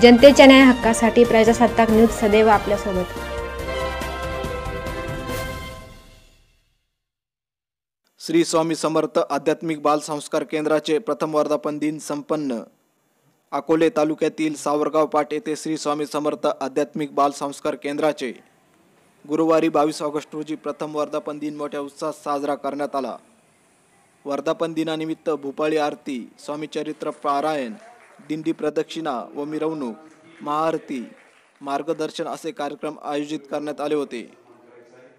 जनतेच्या न्याय हक्कासाठी प्रजासत्ताक न्यूज सदैव आपल्यासोबत। श्री स्वामी समर्थ आध्यात्मिक बाल संस्कार केंद्राचे प्रथम वर्धापन दिन संपन्न। अकोले तालुक्यातील सावरगाव पाट येथे श्री स्वामी समर्थ आध्यात्मिक बाल संस्कार केंद्राचे गुरुवारी 22 ऑगस्ट रोजी प्रथम वर्धापन दिन मोठ्या उत्साहात साजरा करण्यात आला। वर्धापन दिनानिमित्त भूपाळी आरती, स्वामी चरित्र पारायण, दिंडी प्रदक्षिणा व मिरवणूक, महाआरती, मार्गदर्शन असे कार्यक्रम आयोजित करण्यात आले होते।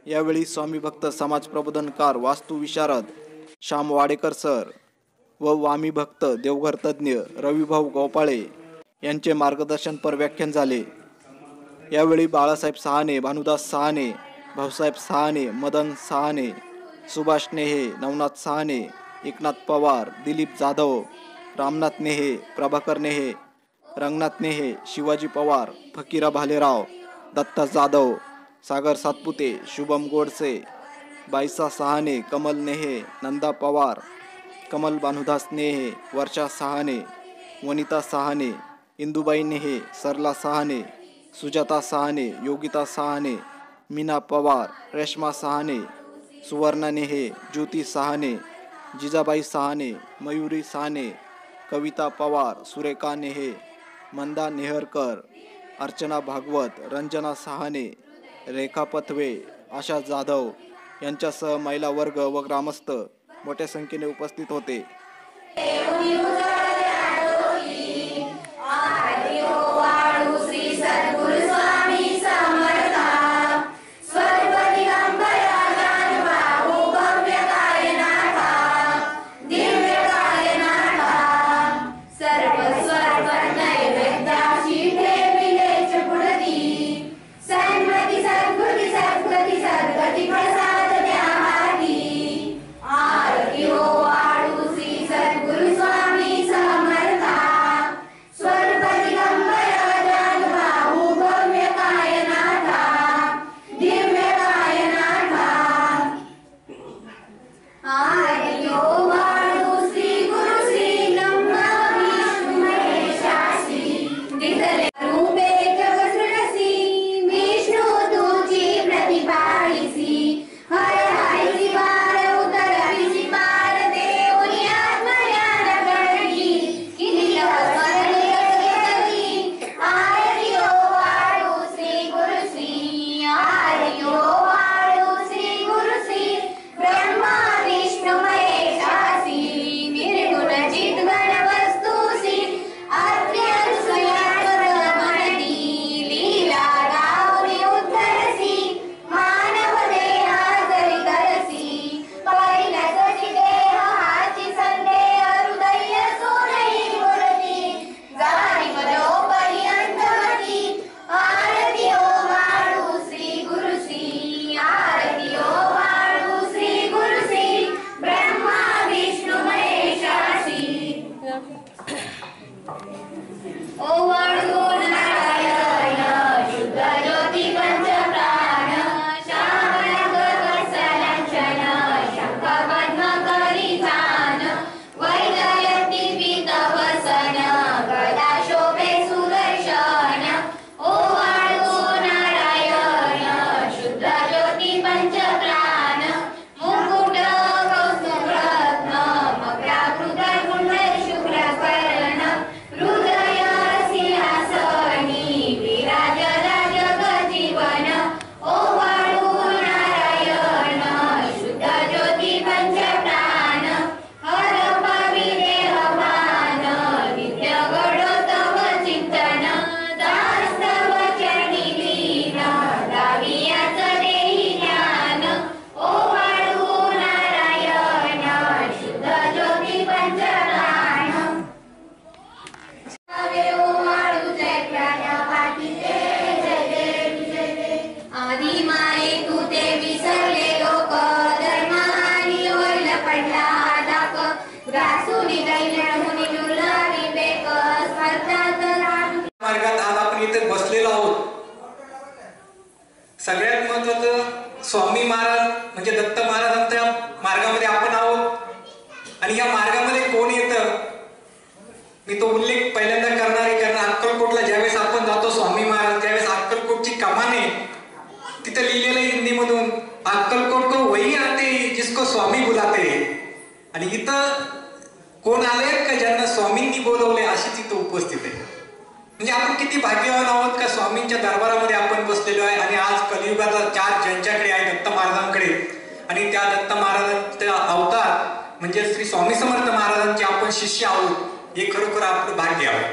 यावेळी स्वामी भक्त समाज प्रबोधनकार, वास्तुविशारद श्याम वाडेकर सर व वामी भक्त देवघर तज्ञ रविभाऊ गोपाळे यांचे मार्गदर्शनपर व्याख्यान झाले। यावेळी बाळासाहेब सहाने, भानुदास सहाने, भाऊसाहेब सहाने, मदन सहाने, सुभाष नेहे, नवनाथ सहाने, एकनाथ पवार, दिलीप जाधव, रामनाथ नेहे, प्रभाकर नेहे, रंगनाथ नेहे, शिवाजी पवार, फकीरा भालेराव, दत्ता जाधव, सागर सातपुते, शुभम गोडसे, बाईसा सहाने, कमल नेहे, नंदा पवार, कमल भानुदास नेहे, वर्षा सहाने, वनिता सहाने, इंदुबाई नेहे, सरला सहाने, सुजाता सहाने, योगिता सहाने, मीना पवार, रेश्मा सहाने, सुवर्णा नेहे, ज्योती सहाने, जिजाबाई सहाने, मयुरी सहाने, कविता पवार, सुरेखा नेहे, मंदा नेहरकर, अर्चना भागवत, रंजना सहाने, रेखा पथवे, आशा जाधव यांच्यासह महिला वर्ग व ग्रामस्थ मोठ्या संख्येने उपस्थित होते। अशीच इथं उपस्थित आहे. म्हणजे आपण किती भाग्यवान आहोत का स्वामींच्या दरबारामध्ये आपण बसलेलो आहे आणि आज कलियुगाचा चार ज्यांच्याकडे आहे दत्त महाराजांकडे, आणि त्या दत्त महाराजांचा अवतार म्हणजे श्री स्वामी समर्थ महाराजांचे आपण शिष्य आहोत, हे खरोखर आपलं भाग्य आहे.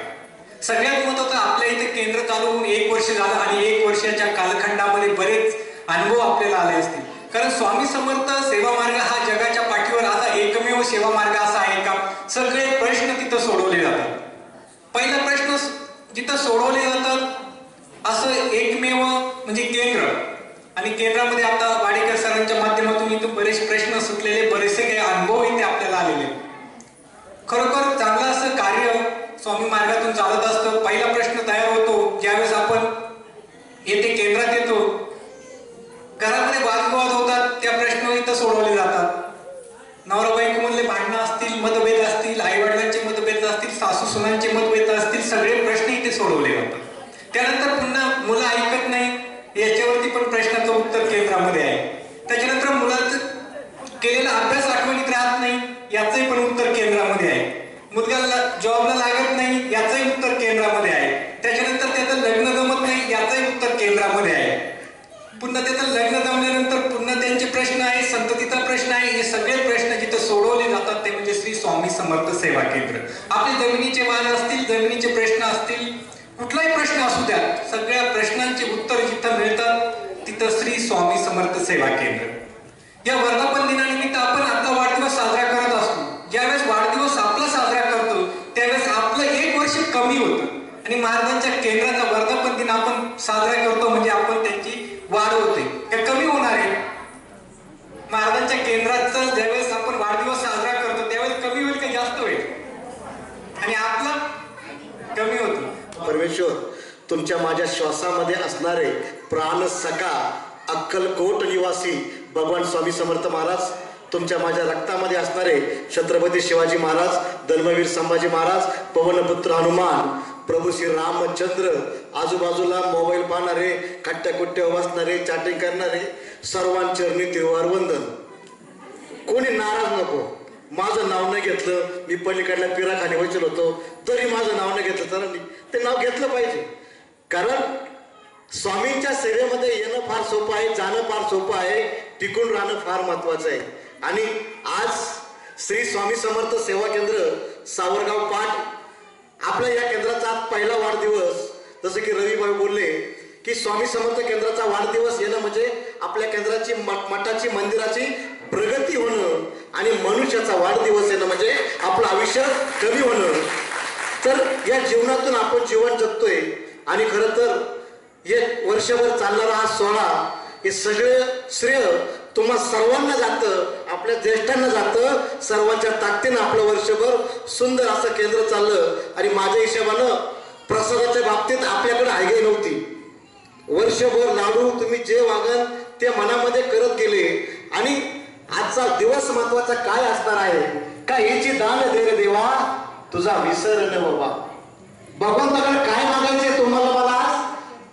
सगळ्यात महत्त्वाचं आपल्या इथे केंद्र चालू होऊन 1 वर्ष झालं आणि 1 वर्षाच्या कालखंडामध्ये बरेच अनुभव आपल्याला आले असतील. कारण स्वामी समर्थ सेवा मार्ग हा जगाच्या पाठीवर असा एकमेव सेवा मार्ग असा आहे का सगळे प्रश्न तिथं सोडवले जातात. पहिला प्रश्न जिथं सोडवले जातात असं एकमेव म्हणजे केंद्र, आणि केंद्रामध्ये आता वाडेकर सरांच्या माध्यमातून इथं बरेच प्रश्न सुटलेले, बरेचसे काही अनुभव इथे आपल्याला आलेले. खरोखर चांगलं असं कार्य स्वामी मार्गातून चालत असतं. पहिला प्रश्न तयार होतो ज्यावेळेस आपण येथे केंद्रात येतो. घरामध्ये वादविवाद होतात, त्या प्रश्न इथं सोडवले जातात. नवरा बायकोमधले भांडणं असतील, मतभेद असतील, आई वडिलांचे मतभेद असतील, सासू सुनांचे मतभेद असतील, सगळे प्रश्न इथे सोडवले जातात. त्यानंतर पुन्हा मुलं ऐकत नाही याच्यावरती पण प्रश्नाचं उत्तर केंद्रामध्ये आहे. त्याच्यानंतर मुलाचं केलेला अभ्यास आठवणीत राहत नाही याचंही पण उत्तर केंद्रामध्ये आहे. मुलगाला जॉबला लागत नाही याचंही उत्तर केंद्रामध्ये आहे. त्याच्यानंतर त्याचं लग्न जमत नाही याचंही उत्तर केंद्रामध्ये आहे. पुन्हा त्याचं लग्न जमल्यानंतर पुन्हा त्यांचे प्रश्न आहे, संततीचा प्रश्न आहे. हे सगळे प्रश्न जिथं सोडवले जातात ते म्हणजे श्री स्वामी समर्थ सेवा केंद्र. आपले जमिनीचे वाद असतील, जमिनीचे प्रश्न असतील, कुठलाही प्रश्न असू द्या, सगळ्या प्रश्नांचे उत्तर जिथं मिळतात तिथं श्री स्वामी समर्थ सेवा केंद्र. या वर्धापन दिनानिमित्त आपण आपला वाढदिवस साजरा करत असतो. ज्यावेळेस वाढदिवस आपला साजरा करतो त्यावेळेस आपलं 1 वर्ष कमी होतं आणि महाराजांच्या केंद्राचा वर्धापन दिन आपण साजरा करतो म्हणजे आपण त्यांची वाढ होते का कमी होणार आहे. महाराजांच्या केंद्राचा ज्यावेळेस आपण वाढदिवस साजरा करतो त्यावेळेस कमी होईल का जास्त होईल, आणि आपला कमी होतो. परमेश्वर तुमच्या माझ्या श्वासामध्ये असणारे प्राण सखा अक्कलकोट निवासी भगवान स्वामी समर्थ महाराज, तुमच्या माझ्या रक्तामध्ये असणारे छत्रपती शिवाजी महाराज, धर्मवीर संभाजी महाराज, पवनपुत्र हनुमान, प्रभू श्री रामचंद्र, आजूबाजूला मोबाईल पाहणारे, खट्ट्याकुट्ट्या बसणारे, चॅटिंग करणारे सर्वांचरणी तिरुवार वंदन. कोणी नाराज नको. माझं नाव नाही घेतलं, मी पलीकडल्या पिराखाने बसलो होतो तरी माझं नाव नाही घेतलं, तर ते नाव घेतलं पाहिजे. कारण स्वामींच्या सेवेमध्ये येणं फार सोपं आहे, जाणं फार सोपं आहे, टिकून राहणं फार महत्वाचं आहे. आणि आज श्री स्वामी समर्थ सेवा केंद्र सावरगाव पाट आपल्या या केंद्राचा आज पहिला वाढदिवस. जसं की रविभाई बोलले की स्वामी समर्थ केंद्राचा वाढदिवस येणं म्हणजे आपल्या केंद्राची मठाची मंदिराची प्रगती होणं, आणि मनुष्याचा वाढदिवस येणं म्हणजे आपलं आयुष्य कमी होणं. तर या जीवनातून आपण जीवन जगतोय आणि खरं तर हे वर्षभर चालणारा हा सोहळा, हे सगळं श्रेय तुम्हा सर्वांना जातं, आपल्या ज्येष्ठांना जातं. सर्वांच्या ताकदीनं आपलं वर्षभर सुंदर असं केंद्र चाललं. आणि माझ्या हिशोबानं प्रसादाच्या बाबतीत आपल्याकडे आयगाई नव्हती. वर्षभर लाडू तुम्ही जे वागन ते मनामध्ये करत गेले. आणि आजचा दिवस महत्वाचा काय असणार आहे का, याची दान दे रे देवा तुझा विसर न बाबा. भगवंताकडे काय मागायचे तुम्हाला मला आज,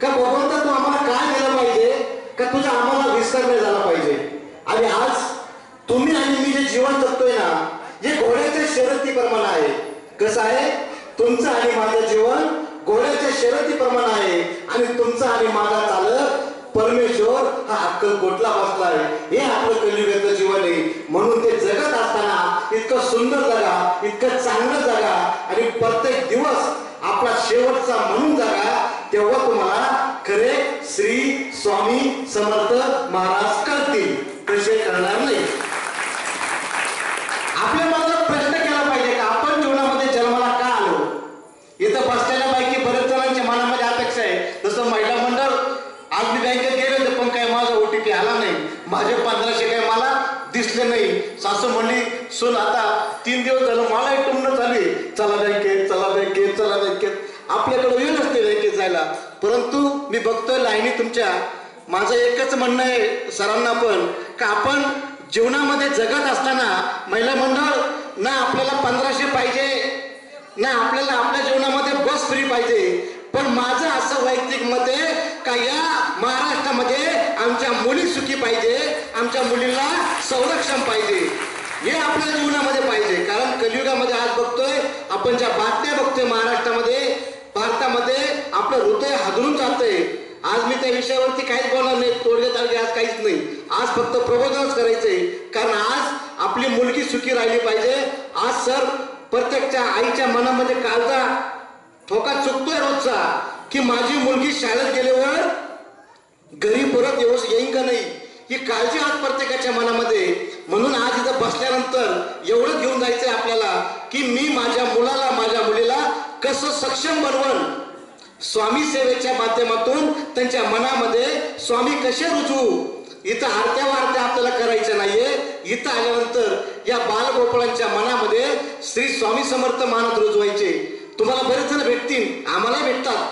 का भगवंता तू आम्हाला काय दिलं पाहिजे, का तुझा आम्हाला विसर नाही झाला पाहिजे. आणि आज तुम्ही आणि मी जे जीवन जगतोय ना, हे घोड्याच्या शर्यतीप्रमाणे आहे. कसं आहे, तुमचं आणि माझं जीवन घोड्याच्या शर्यतीप्रमाणे आहे. आणि तुमचं आणि माझा चालक परमेश्वर हा अक्कलकोटला बसलाय. हे आपलं कलियुगाचं जीवन आहे. म्हणून ते जगत असताना इतकं सुंदर जगा, इतकं चांगलं जगा, आणि प्रत्येक दिवस आपला शेवटचा म्हणून जगा. तेव्हा तुम्हाला खरे श्री स्वामी समर्थ महाराज करतील, तसे करणार नाही. आपल्या मनात प्रश्न केला पाहिजे का आपण जीवनामध्ये जन्माला का आलो. इथं बसलेल्यापैकी बरेच जणांच्या मनामध्ये अपेक्षा आहे. जसं महिला मंडळ आज मी बँकेत गेले होते पण काय माझा OTP आला नाही, माझे 1500 काय मला दिसले नाही. सासू म्हणली सून आता 3 दिवस झालं मला टुमणं चालू, चला बँकेत चला बँकेत चला बँकेत. आपल्याकडे वेळ नसते बँकेत जायला, परंतु मी बघतोय लाईनी तुमच्या. माझं एकच म्हणणं आहे सरांना पण का आपण जीवनामध्ये जगत असताना महिला मंडळ ना आपल्याला 1500 पाहिजे, ना आपल्याला आपल्या जीवनामध्ये बस फ्री पाहिजे. पण माझं असं वैयक्तिक मत आहे का या महाराष्ट्रामध्ये आमच्या मुली सुखी पाहिजे, आमच्या मुलींना संरक्षण पाहिजे, हे आपल्या जीवनामध्ये पाहिजे. कारण कलियुगामध्ये आज बघतोय आपण ज्या बातम्या बघतोय महाराज आपलं हृदय हादरून जातंय. आज मी त्या विषयावरती काहीच बोलणार नाही, तोडगे ताडगे आज काहीच नाही. आज फक्त प्रबोधनच करायचंय, कारण आज आपली मुलगी सुखी राहिली पाहिजे. आज सर प्रत्येकच्या आईच्या मनामध्ये काळजा ठोका चुकतोय रोजचा, की माझी मुलगी शाळेत गेल्यावर घरी परत येईन का नाही, ही काळजी आज प्रत्येकाच्या मनामध्ये. म्हणून आज इथं बसल्यानंतर एवढं घेऊन जायचंय आपल्याला, की मी माझ्या मुलाला माझ्या मुलीला कसं सक्षम बनवण, स्वामी सेवेच्या माध्यमातून त्यांच्या मनामध्ये स्वामी कसे रुजवू. इथं आरत्या वारत्या आपल्याला करायच्या नाहीये. इथं आल्यानंतर या बालगोपाळांच्या मनामध्ये श्री स्वामी समर्थ महाराज रुजवायचे. तुम्हाला बरेच जण भेटतील, आम्हाला भेटतात,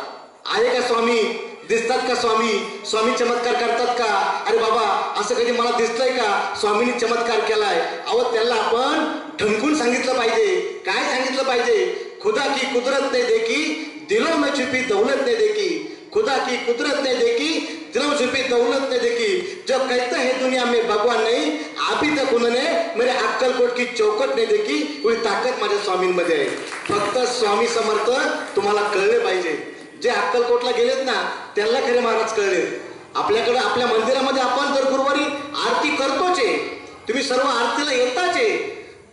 आहे का स्वामी, दिसतात का स्वामी, स्वामी चमत्कार करतात का, अरे बाबा असं कधी मला दिसतंय का स्वामींनी चमत्कार केलाय. अहो त्याला आपण ठणकून सांगितलं पाहिजे. काय सांगितलं पाहिजे? खुदा की कुदरत ने देखी दिलों में छुपी दौलत ने देखी, खुदा की कुदरत ने देखी दिलों में छुपी दौलत ने देखी. जब कहते हैं दुनिया में भगवान नहीं, अभी तक उन्होंने मेरे अक्कलकोट की चौकट ने देखी. कोई ताकद माझ्या स्वामींमध्ये आहे. फक्त स्वामी समर्थ तुम्हाला कळले पाहिजे. जे अक्कलकोटला गेलेत ना त्यांना खरे महाराज कळले. आपल्याकडे आपल्या मंदिरामध्ये आपण दर गुरुवारी आरती करतोच आहे, तुम्ही सर्व आरतीला येताच आहे,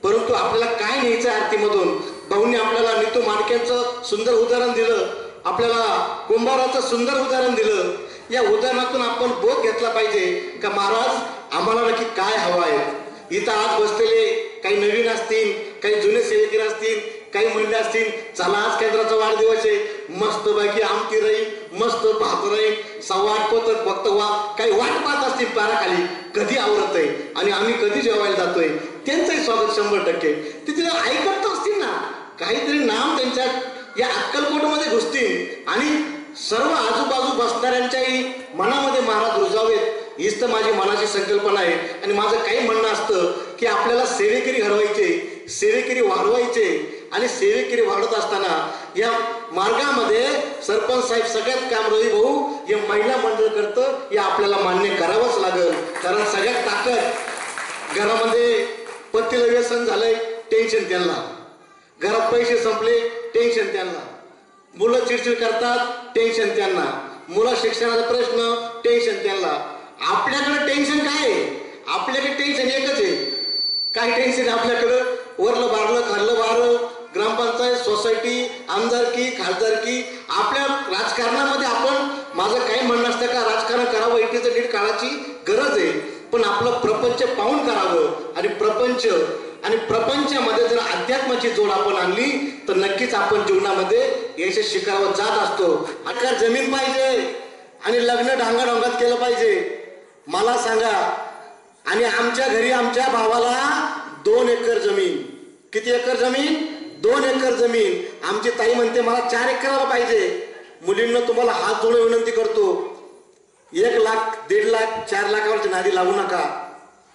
परंतु आपल्याला काय न्यायचं आरतीमधून. भाऊंनी आपल्याला नीतू माडक्यांचं सुंदर उदाहरण दिलं, आपल्याला कुंभाराचं सुंदर उदाहरण दिलं. या उदाहरणातून आपण बोध घेतला पाहिजे का महाराज आम्हाला नक्की काय हवं आहे. इथं आज बसलेले काही नवीन असतील, काही जुने सेवेकरी असतील, काही महिला असतील. चला आज केंद्राचा वाढदिवस आहे, मस्त पैकी आमटी राहील, मस्त भात राहील, 8:15 पोतक फक्त काही वाट पाहत असतील पाराखाली, कधी आवरत आहे आणि आम्ही कधी जेवायला जातोय. त्यांचंही स्वागत 100%. ते तिला ऐकत असतील ना, काहीतरी नाम त्यांच्या या अक्कलकोटमध्ये घुसतील आणि सर्व आजूबाजू बसणाऱ्यांच्याही मनामध्ये महाराज रुजावेत. हीच तर माझी मनाची संकल्पना आहे. आणि माझं काही म्हणणं असतं की आपल्याला सेवेकरी घडवायचे, सेवेकरी वाढवायचे. आणि सेवेकरी वाढत असताना या मार्गामध्ये सरपंच साहेब सगळ्यात काम रवी भाऊ हे महिला मंडळ करतं, हे आपल्याला मान्य करावंच लागेल. कारण सगळ्यात ताकद घरामध्ये पतीला व्यसन झालंय, टेन्शन त्यांना, घरात पैसे संपले, टेन्शन त्यांना, मुलं चिडचिड करतात, टेन्शन त्यांना, मुलं शिक्षणाचा प्रश्न, टेन्शन त्यांना. आपल्याकडे टेन्शन काय आहे? आपल्याकडे टेन्शन एकच आहे. काय टेन्शन आपल्याकडं? वरलं बारलं खाल्लं बारलं, ग्रामपंचायत, सोसायटी, आमदारकी, खासदारकी. आपल्या राजकारणामध्ये आपण, माझं काही म्हणणं असतं का राजकारण करावं, इटीचं नीट काळाची गरज आहे, पण आपलं प्रपंच पाहून करावं. आणि प्रपंचामध्ये जर अध्यात्माची जोड आपण आणली तर नक्कीच आपण जीवनामध्ये यश शिखरावर जात असतो. आता जमीन पाहिजे आणि लग्न ढांगाढोंगात केलं पाहिजे. मला सांगा, आणि आमच्या घरी आमच्या भावाला 2 एकर जमीन. किती एकर जमीन? 2 एकर जमीन. आमची ताई म्हणते मला 4 एकराला पाहिजे. मुलींना तुम्हाला हात जोडून विनंती करतो, 1 लाख, 1.5 लाख, 4 लाखावरच्या नादी लागू नका.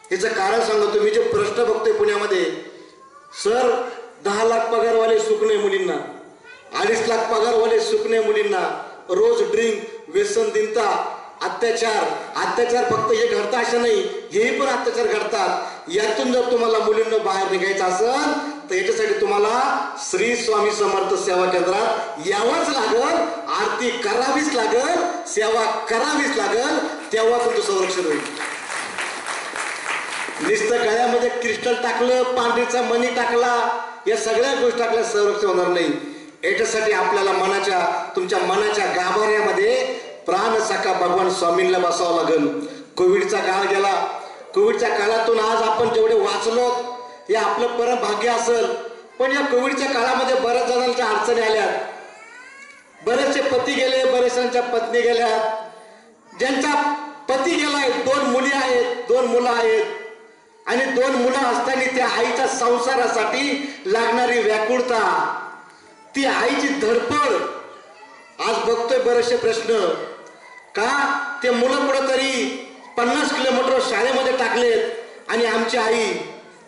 याचं कारण सांगतो. मी जे प्रश्न बघतोय पुण्यामध्ये, सर 10 लाख पगारवाले सुकणे मुलींना, 2.5 लाख पगारवाले सुकणे मुलींना, रोज ड्रिंक, व्यसन, दिनता, अत्याचार फक्त हे घडतं असं नाही, हेही पण अत्याचार घडतात. यातून जर तुम्हाला मुलींना बाहेर निघायचं असेल तर याच्यासाठी तुम्हाला श्री स्वामी समर्थ सेवा केंद्रात यावंच लागल, आरती करावीच लागल, सेवा करावीच लागल, तेव्हा तुमचं संरक्षण होईल. नुसतं गळ्यामध्ये क्रिस्टल टाकलं, पांढरीचा मणी टाकला, या सगळ्या गोष्टी टाकल्या संरक्षण होणार नाही. याच्यासाठी आपल्याला तुमच्या मनाच्या गाभाऱ्यामध्ये प्राण सखा भगवान स्वामींना बसावं लागेल. कोविडचा काळ गेला, कोविडच्या काळातून आज आपण जेवढे वाचलो हे आपलं परम भाग्य असेल. पण या कोविडच्या काळामध्ये बऱ्याच जणांच्या अडचणी आल्यात, बरेचसे पती गेले, बरेचशांच्या पत्नी गेल्यात. ज्यांचा पती गेलाय, 2 मुली आहेत, 2 मुलं आहेत, आणि 2 मुलं असताना त्या आईच्या संसारासाठी लागणारी व्याकुळता, ती आईची धडपड. आज बघतोय बरेचसे प्रश्न का ते मुलं कुठंतरी 50 किलोमीटर शाळेमध्ये टाकलेत आणि आमची आई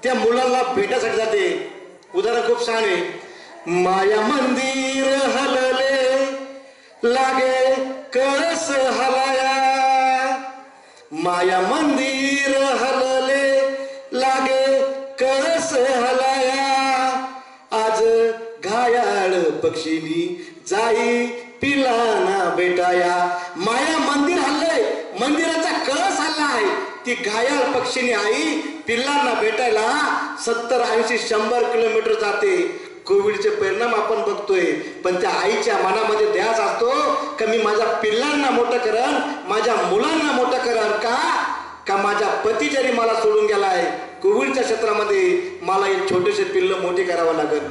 त्या मुलांना भेटायसाठी जाते. उदाहरण खूप छान आहे. माया मंदिर हलले लागे कळस हलाया, माया मंदिर हलले लागे कळस हलाया, आज घायाळ पक्षीनी जाई पिलाना बेटाया. माया मंदिर हल्लय, मंदिराचा कळस हल्लाय. ती घायाळ पक्षीने आई पिल्लांना भेटायला 70-80-100 किलोमीटर जाते. कोविडचे परिणाम आपण बघतोय, पण त्या आईच्या मनामध्ये ध्यास असतो का मी माझ्या पिल्लांना मोठं करन, माझ्या मुलांना मोठं करन. का माझा पती जरी मला सोडून गेलाय, कोविडच्या क्षेत्रामध्ये मला एक छोटेसे पिल्ल मोठे करावं लागेल.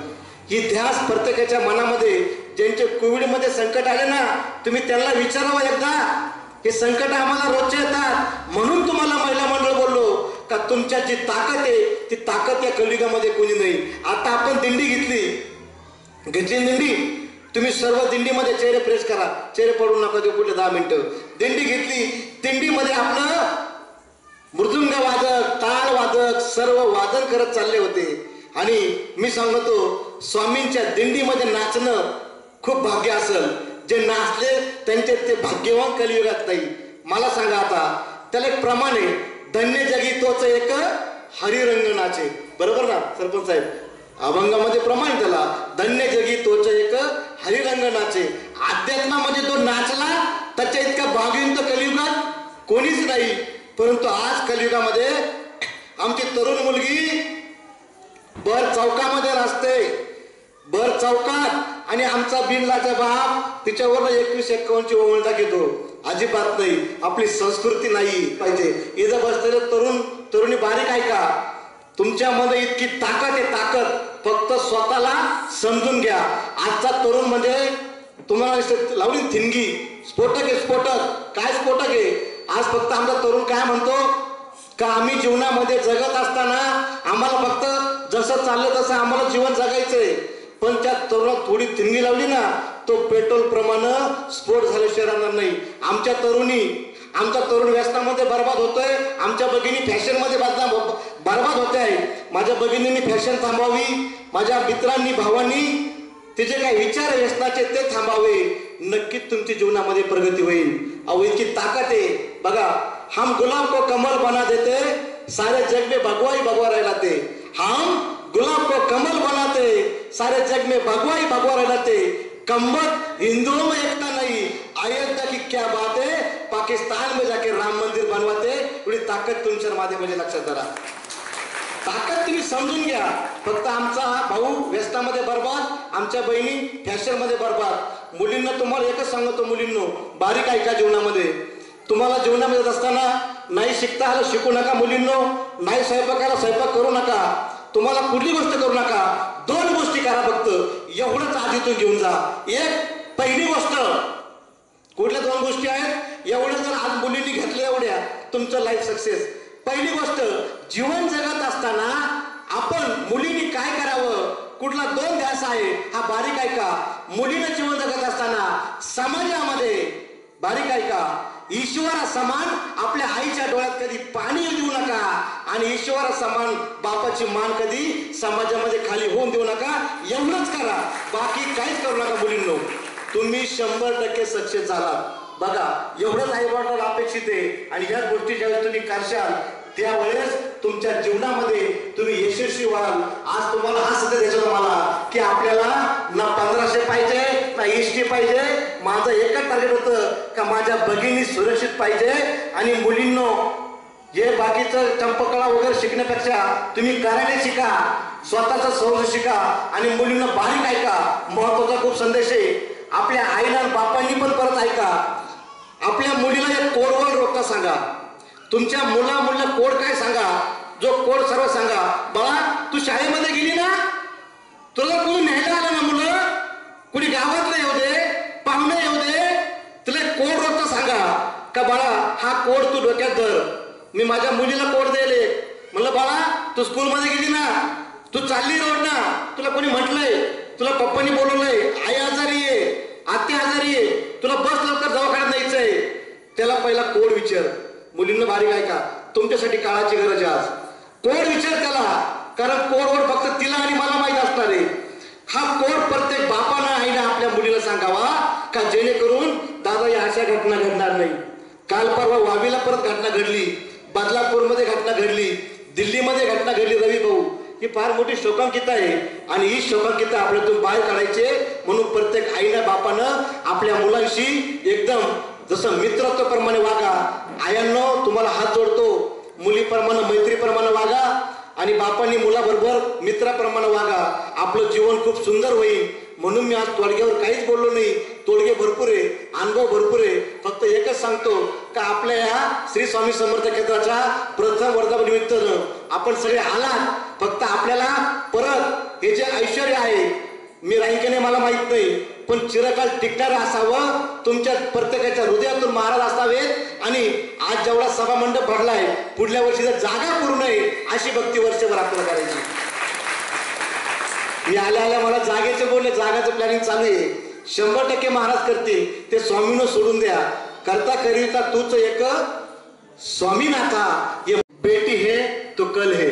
ही ध्यास प्रत्येकाच्या मनामध्ये, ज्यांचे कोविडमध्ये संकट आले ना, तुम्ही त्यांना विचारावं एकदा. हे संकट आम्हाला रोजचे येतात, म्हणून तुम्हाला महिला मंडळ बोललो का तुमच्यात जी ताकद आहे ती ताकद या कलियुगामध्ये कोणी नाही. आता आपण दिंडी घेतली दिंडी, तुम्ही सर्व दिंडीमध्ये चेहरे प्रेस करा, चेहरे पडू नका देऊ पुढे 10 मिनिटं. दिंडी घेतली, दिंडीमध्ये आपलं मृदुंग वादक, टाळ वादक सर्व वादन करत चालले होते. आणि मी सांगतो स्वामींच्या दिंडीमध्ये नाचणं खूप भाग्य असेल. जे नाचले त्यांचे ते भाग्यवान कलियुगात नाही. मला सांगा आता, त्याला एक प्रमाण आहे, धन्य जगी तोच एक हरिरंग नाचे. बरोबर ना सरपंच साहेब? अभंगामध्ये प्रमाण त्याला, धन्य जगी तोच एक हरिरंग नाचे. अध्यात्मामध्ये तो नाचला त्याच्या इतका भाग्यवंत कलियुगात कोणीच नाही. परंतु आज कलियुगामध्ये आमची तरुण मुलगी भर चौकामध्ये नाचते, भर चौकात, आणि आमचा बिनलाचा बाप तिच्यावर 21-51ची ओवळता घेतो. अजिबात नाही, आपली संस्कृती नाही पाहिजे. इथं बसलेले तरुणी बारीक ऐका, तुमच्यामध्ये इतकी ताकद आहे, ताकद फक्त स्वतःला समजून घ्या. आजचा तरुण म्हणजे तुम्हाला लावली थिनगी, स्फोटक आहे. स्फोटक काय स्फोटक आहे? आज फक्त आमचा तरुण काय म्हणतो का आम्ही जीवनामध्ये जगत असताना आम्हाला फक्त जसं चाललं तसं आम्हाला जीवन जगायचंय. पण त्या तरुणात थोडी थिनगी लावली ना, तो पेट्रोल प्रमाणे स्फोट झाल्याशिवाय राहणार नाही. आमचा तरुण व्यसनामध्ये बर्बाद होतोय. आमच्या भगिनी फॅशनमध्ये बर्बाद होते आहे. माझ्या भगिनींनी फॅशन थांबवावी, माझ्या मित्रांनी भावांनी ते जे काही विचार व्यसनाचे ते थांबावे. नक्कीच तुमच्या जीवनामध्ये प्रगती होईल. अहो इतकी ताकद आहे बघा. हम गुलाब को कमल बना देते, सारे जग में भगवा ही भगवा रहलाते. हम गुलाब को कमल बनाते, सारे जग में भगवा ही भगवा रहलाते. कम्बत हिंदुओं में एकता नहीं, अयोध्या की क्या बात है, पाकिस्तान में जाके राम मंदिर बनवाते. एवढी ताकद तुमच्या माध्यमामध्ये लक्षात धरा. ताकद तुम्ही समजून घ्या. फक्त आमचा भाऊ व्यसनामध्ये बर्बाद, आमच्या बहिणी फॅशन मध्ये बर्बाद. मुलींना तुम्हाला एकच सांगतो, मुलींनो बारीक ऐका. जीवनामध्ये तुम्हाला जीवनामध्ये असताना नाही शिकता आलं शिकू नका. मुलींनो नाही स्वयंपाकाला स्वयंपाक करू नका. तुम्हाला कुठली गोष्ट करू नका. 2 गोष्टी करा फक्त, एवढंच आधीतून घेऊन जा. एक पहिली गोष्ट, कुठल्या 2 गोष्टी आहेत एवढं जर आज मुलींनी घेतल्या एवढ्या तुमचं लाईफ सक्सेस. पहिली गोष्ट, जीवन जगत असताना आपण मुलींनी काय करावं, कुठला 2 ध्यास आहे हा बारीक ऐका. मुलीनं जीवन जगत असताना समाजामध्ये बारीक ऐका, ईश्वरा समान आपल्या आईच्या डोळ्यात कधी पाणी देऊ नका, आणि ईश्वरा समान बापाची मान कधी समाजामध्ये खाली होऊन देऊ नका. एवढंच करा, बाकी काहीच करू नका. मुलींनो तुम्ही 100% सक्सेस झालात. बघा एवढंच आईवडिलांना अपेक्षित आहे. आणि ह्या गोष्टी ज्यावेळेस तुम्ही करशाल त्यावेळेस तुमच्या जीवनामध्ये तुम्ही यशस्वी व्हाल. आज तुम्हाला हा सध्या द्यायचं मला की आपल्याला ना 1500 पाहिजे ना एसटी पाहिजे. माझं एकच टार्गेट होतं का माझ्या भगिनी सुरक्षित पाहिजे. आणि मुलींनो हे बाकीचं चंपकळा वगैरे शिकण्यापेक्षा तुम्ही करायला शिका, स्वतःचा सौर शिका. आणि मुलींना बारीक ऐका, महत्वाचा खूप संदेश आहे. आपल्या आईला बापांनी पण परत ऐका. आपल्या मुलीला एक कोडवर रोजचा सांगा. तुमच्या मुला कोड काय सांगा, जो कोड सर्व सांगा. बाळा तू शाळेमध्ये गेली ना, तुला कोणी न्यायला आलं ना, मुलं कुणी गावातलं येऊ दे, पाहुणे येऊ दे, तुला कोड रोजचा सांगा का बाळा हा कोड तू डोक्यात धर. मी माझ्या मुलीला कोड द्यायले म्हणलं, बाळा तू स्कूलमध्ये गेली ना, तू चालली रोड ना, तुला कोणी म्हटलंय, तुला पप्पांनी बोलवलंय आई आजारी आहे, आत्या आजारी आहे, तुला बस लवकर दवाखान्यात न्यायचंय, त्याला पहिला कोड विचार. मुलींना बारीक ऐका, तुमच्यासाठी काळाची गरज आहे आज. कोड विचार त्याला, कारण कोडवर फक्त तिला आणि मला माहित असणार आहे. हा कोड प्रत्येक बापानं आईनं आपल्या मुलीला सांगावा का जेणेकरून दादा या अशा घटना घडणार नाही. काल परवा वावीला परत घटना घडली, बदलापूरमध्ये घटना घडली, दिल्लीमध्ये घटना घडली. रवी भाऊ ही फार मोठी शोकांकिता आहे आणि ही शोकांकिता आपल्यातून बाहेर काढायची, म्हणून प्रत्येक आईनं बापानं आपल्या मुलांशी एकदम जसं मित्रत्वाप्रमाणे वागा. आयांनो तुम्हाला हात जोडतो, मुलीप्रमाणे मैत्रीप्रमाणे वागा आणि बापांनी मुलाबरोबर मित्राप्रमाणे वागा. आपलं जीवन खूप सुंदर होईल. म्हणून मी आज तोडग्यावर काहीच बोललो नाही. तोडगे भरपूर आहे, अनुभव भरपूर आहे. फक्त एकच सांगतो का आपल्या या श्री स्वामी समर्थ केंद्राच्या प्रथम वर्धापनिमित्तानं आपण सगळे आलात. फक्त आपल्याला परत हे जे ऐश्वर्य आहे, मी राहील मला माहित नाही, पण चिरकाल टिकणारं असावं. तुमच्या प्रत्येकाच्या हृदयातून महाराज असावेत आणि आज जेवढा सभा मंडप भरलाय, पुढल्या वर्षी जर जागा पुरू नये अशी भक्ती वर्षभर आपल्याला करायची. मी आल्या मला जागेचे बोलले, जागाचं प्लॅनिंग चालू आहे. 100% महाराज करतील. ते स्वामीनं सोडून द्या. करता करिता तूच एक स्वामीनाथा. ये बेटी है तो कल है.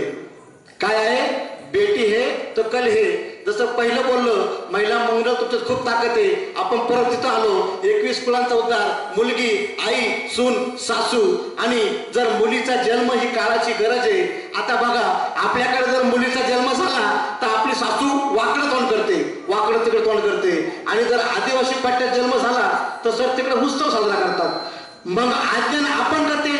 काय आहे? बेटी है तो कल है. जसं पहिलं बोललं, महिला मंगळ तुमच्यात खूप ताकद आहे. आपण परत तिथं आलो. 21 कुळांचा उद्धार, मुलगी, आई, सून, सासू. आणि जर मुलीचा जन्म ही काळाची गरज आहे. आता बघा, आपल्याकडे जर मुलीचा जन्म झाला तर आपली सासू वाकडं तोंड करते, वाकडं तिकडे तोंड करते. आणि जर आदिवासी पट्ट्यात जन्म झाला तर सर तिकडे उत्सव साजरा करतात. मग आज्ञान आपण करते,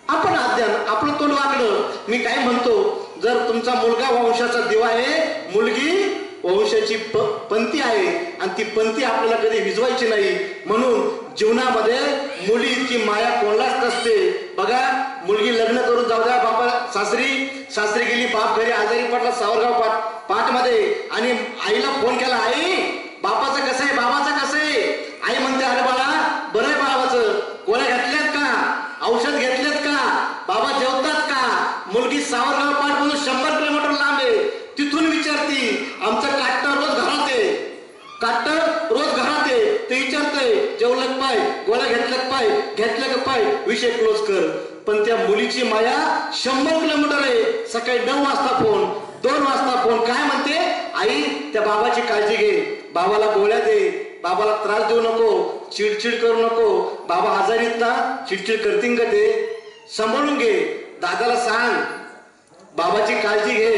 आपण आज्ञान, आपलं तोंड वाकडं. मी काय म्हणतो, जर तुमचा मुलगा वंशाचा दिवा आहे, मुलगी वंशाची पंथी आहे आणि ती पंथी आपल्याला कधी विझवायची नाही. म्हणून जीवनामध्ये मुली इतकी माया कोणालाच नसते. बघा, मुलगी लग्न करून जाऊ द्या, बापा सासरी गेली, बाप घरी आजारी पडला सावरगाव पाठ मध्ये आणि आईला फोन केला, आई बापाचं कसं आहे, बाबाचं कसं आहे? आई म्हणते, अरे बाळा बरं आहे बाबाचं, गोळ्या घातल्यात का, औषध घेतलेत का, बाबा जेवतात का? मुलगी सावरगाव पाठ म्हणून 100 किलोमीटर लांब आहे. तिथून विचारती, आमचं काट्टर रोज घरात आहे, काट्टर रोज घरात आहे. ते विचारतंय, जेवलं पाय, गोळ्या घेतल्यात पाय, घेतल्या का पाय, विषय क्लोज कर. पण त्या मुलीची माया 100 किलोमीटर आहे. सकाळी 9 वाजता फोन, 2 वाजता फोन, काय म्हणते, आई त्या बाबाची काळजी घे, बाबाला गोळ्या दे, बाबाला त्रास देऊ नको, चिडचिड करू नको, बाबा आजारीत ना, चिडचिड करतील का ते, सांभाळून घे. दादाला सांग बाबाची काळजी घे,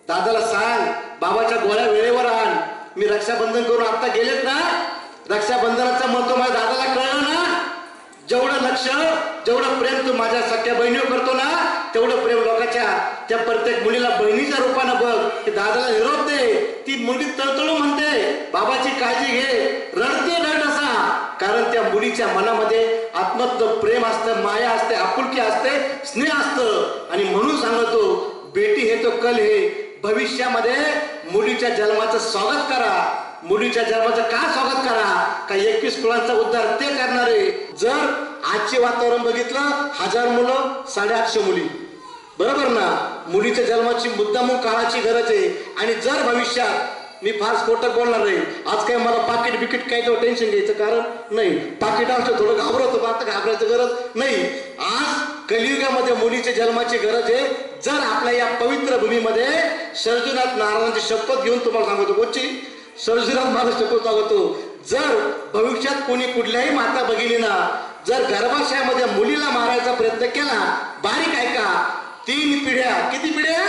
दादाला सांग बाबाच्या गोळ्या वेळेवर आण. मी रक्षाबंधन करून आता गेलेत ना, रक्षाबंधनाचं महत्व माझ्या दादाला कळलं ना. जेवढं लक्ष, जेवढं प्रेम तू माझ्या सख्या बहिणीवर करतो ना, तेवढं प्रेम लोकांच्या त्या प्रत्येक मुलीला बहिणीच्या रूपानं बघ. की दादाला निरोप दे. ती मुली तळतळू म्हणते, बाबाची काळजी घे, रडते रड असा. कारण त्या मुलीच्या मनामध्ये आत्मत्व प्रेम असतं, माया असते, आपुलकी असते, स्नेह असतं. आणि म्हणून सांगतो, बेटी हे तो कल हे. भविष्यामध्ये मुलीच्या जन्माचं स्वागत करा. मुलीच्या जन्माचं का स्वागत करा? का 21 कुळांचा उद्धार ते करणारे. जर आजचे वातावरण बघितलं, 1000 मुलं, 850 मुली, बरोबर ना. मुलीच्या जन्माची मुद्दामून काळाची गरज आहे. आणि जर भविष्यात, मी फार स्फोटक बोलणार नाही आज, काय मला पाकिट बिकिट काय तो टेन्शन घ्यायचं कारण नाही. पाकिट असलं थोडं घाबरतो, आता घाबरायचं गरज नाही. आज कलियुगामध्ये मुलीच्या जन्माची गरज आहे. जर आपल्या या पवित्र भूमीमध्ये सर्जुनाथ महाराजांची शपथ घेऊन तुम्हाला सांगतो, कोणची? सर्जुनाथ महाराज शपथ सांगतो, जर भविष्यात कोणी कुठल्याही माता भगिनीना जर गर्भाशयामध्ये मुलीला मारायचा प्रयत्न केला, बारीक ऐका, 3 पिढ्या, किती पिढ्या?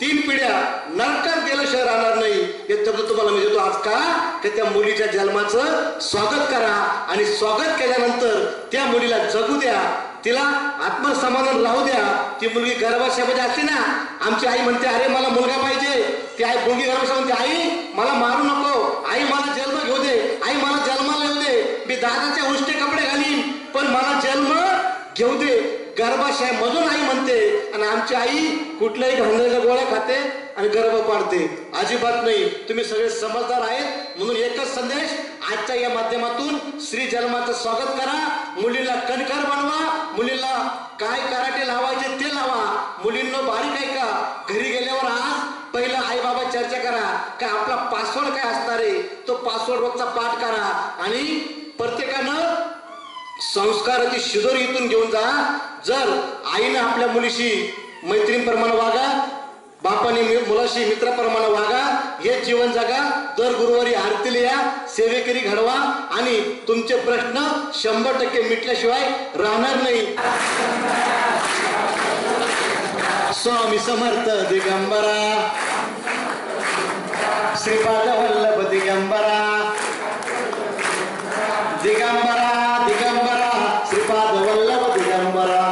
3 पिढ्या नरकात गेल्याशिवाय राहणार नाही. हे शब्द तुम्हाला मी देतो आज. का त्या मुलीच्या जन्माचं स्वागत करा आणि स्वागत केल्यानंतर त्या मुलीला जगू द्या, तिला आत्मसमाधान राहू द्या. ती मुलगी गर्भाशयामध्ये असते ना, आमची आई म्हणते, अरे मला मुलगा पाहिजे. ती आई मुलगी गर्भाशय म्हणते, आई मला मारू नको, आई मला जन्म घेऊ दे, आई मला जन्माला येऊ दे, मी दादाचे उष्टे कपडे घालीन पण मला जन्म घेऊ दे. गर्भाशयामधून आई म्हणते. आणि आमची आई कुठल्याही घाणेरड्या गोळ्या खाते आणि गर्भ पाडते, अजिबात नाही. तुम्ही सगळे समजदार आहेत. म्हणून एकच संदेश आजच्या या माध्यमातून, श्री जन्माचं स्वागत करा. मुलीला कणखर बनवा, मुलीला काय कराटे लावायचे ते लावा. मुलींना बारीक ऐका, घरी गेल्यावर आज पहिलं आई बाबा चर्चा करा, काय आपला पासवर्ड काय असणार आहे, तो पासवर्ड रोजचा पाठ करा. आणि प्रत्येकानं संस्काराची शिदोरी इथून घेऊन जा. जर आईनं आपल्या मुलीशी मैत्रीणप्रमाणे वागा, बापाने मुलाशी मित्राप्रमाणे वागा, हे जीवन जगा. दर गुरुवारी आरतीला या, सेवेकरी घडवा आणि तुमचे प्रश्न 100% मिटल्याशिवाय राहणार नाही. स्वामी समर्थ दिगंबरा श्रीपाद वल्लभ दिगंबरा दिगंबरा दिगंबरा श्रीपाद वल्लभ दिगंबरा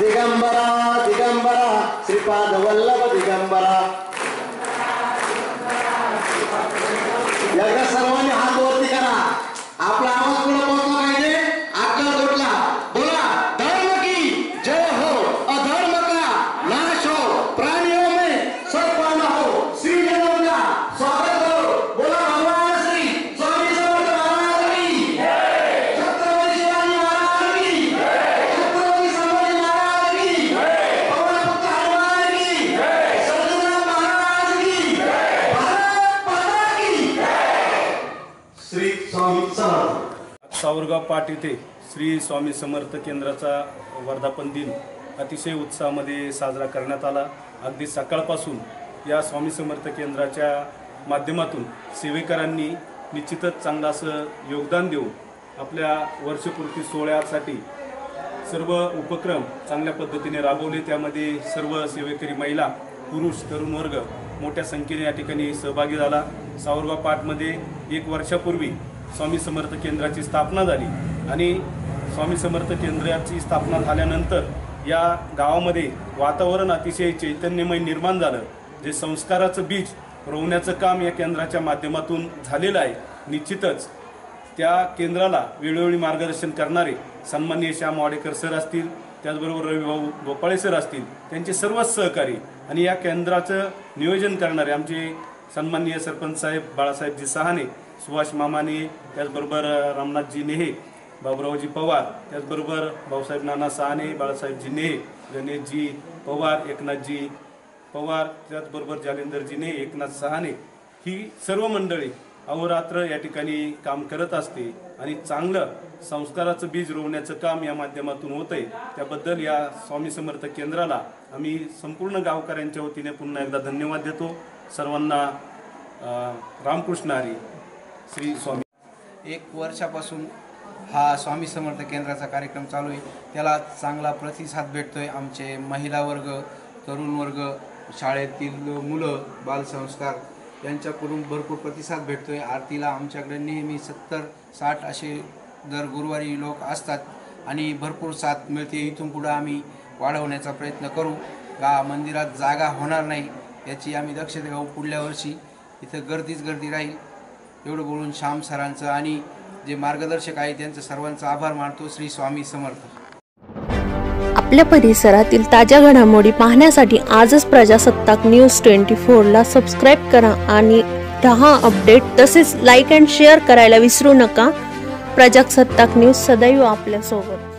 दिगंबरा दिगंबरा श्रीपाद वल्लभ दिगंबरा। एकदा सर्वांनी हात वरती करा, आपला आवाज पुढे पोहोचला पाहिजे। अक्कलकोटला बोला, धर्म की जय हो, अधर्म का नाश हो, प्राणियों में सद्भावना हो, श्री जनम का स्वागत हो। बोला भगवान श्री स्वामी समर्थ महाराज की जय, छत्रपती शिवाजी महाराज की जय, छत्रपती संभाजी महाराज की जय, पवनपुत्र हनुमान की जय, सद्गुरू महाराज की जय, भारत माता की जय। श्री स्वामी समर्थ। सावरगाव पाट येथे श्री स्वामी समर्थ केंद्राचा वर्धापन दिन अतिशय उत्साहामध्ये साजरा करण्यात आला। अगदी सकाळपासून या स्वामी समर्थ केंद्राच्या माध्यमातून सेवेकरांनी निश्चितच चांगलं असं योगदान देऊन आपल्या वर्षपूर्ती सोहळ्यासाठी सर्व उपक्रम चांगल्या पद्धतीने राबवले। त्यामध्ये सर्व सेवेकरी महिला, पुरुष, तरुण वर्ग मोठ्या संख्येने या ठिकाणी सहभागी झाला। सावरगाव पाटमध्ये 1 वर्षापूर्वी स्वामी समर्थ केंद्राची स्थापना झाली आणि स्वामी समर्थ केंद्राची स्थापना झाल्यानंतर या गावामध्ये वातावरण अतिशय चैतन्यमय निर्माण झालं। जे संस्काराचं बीज रोवण्याचं काम या केंद्राच्या माध्यमातून झालेलं आहे। निश्चितच त्या केंद्राला वेळोवेळी मार्गदर्शन करणारे सन्माननीय श्याम वाडेकर सर असतील, त्याचबरोबर रविभाऊ गोपाळे सर असतील, त्यांचे सर्वच सहकारी आणि या केंद्राचं नियोजन करणारे आमचे सन्माननीय सरपंच साहेब बाळासाहेबजी सहाने, सुभाष मामाने, त्याचबरोबर रामनाथजी नेहे, बाबुरावजी पवार, त्याचबरोबर भाऊसाहेब नाना सहाने, बाळासाहेबजी नेहे, गणेशजी पवार, एकनाथजी पवार, त्याचबरोबर जालिंदरजी नेहे, एकनाथ सहाने, ही सर्व मंडळी अहोरात्र या ठिकाणी काम करत असते आणि चांगलं संस्काराचं बीज रोवण्याचं काम या माध्यमातून होतंय। त्याबद्दल या स्वामी समर्थ केंद्राला आम्ही संपूर्ण गावकऱ्यांच्या वतीने पुन्हा एकदा धन्यवाद देतो। सर्वांना रामकृष्ण हरी, श्री स्वामी। 1 वर्षापासून हा स्वामी समर्थ केंद्राचा कार्यक्रम चालू आहे, त्याला चांगला प्रतिसाद भेटतोय। आमचे महिला वर्ग, तरुण वर्ग, शाळेतील मुलं, बालसंस्कार यांच्याकडून भरपूर प्रतिसाद भेटतोय। आरतीला आमच्याकडे नेहमी 70-60 असे दर गुरुवारी लोक असतात आणि भरपूर साथ मिळते। इथून पुढे आम्ही वाढवण्याचा प्रयत्न करू। मंदिरात जागा होणार नाही याची आम्ही दक्षता घेऊ। पुढल्या वर्षी इथं गर्दीच गर्दी राहील एवढं बोलून श्याम सरांचं आणि जे मार्गदर्शक आहे त्यांचं सर्वांचा आभार मानतो। श्री स्वामी समर्थ। आपल्या परिसरातील ताज्या घडामोडी पाहण्यासाठी आजच प्रजासत्ताक न्यूज 24 ला सबस्क्राईब करा आणि 10 अपडेट तसेच लाईक अँड शेअर करायला विसरू नका। प्रजासत्ताक न्यूज सदैव आपल्या सोबत।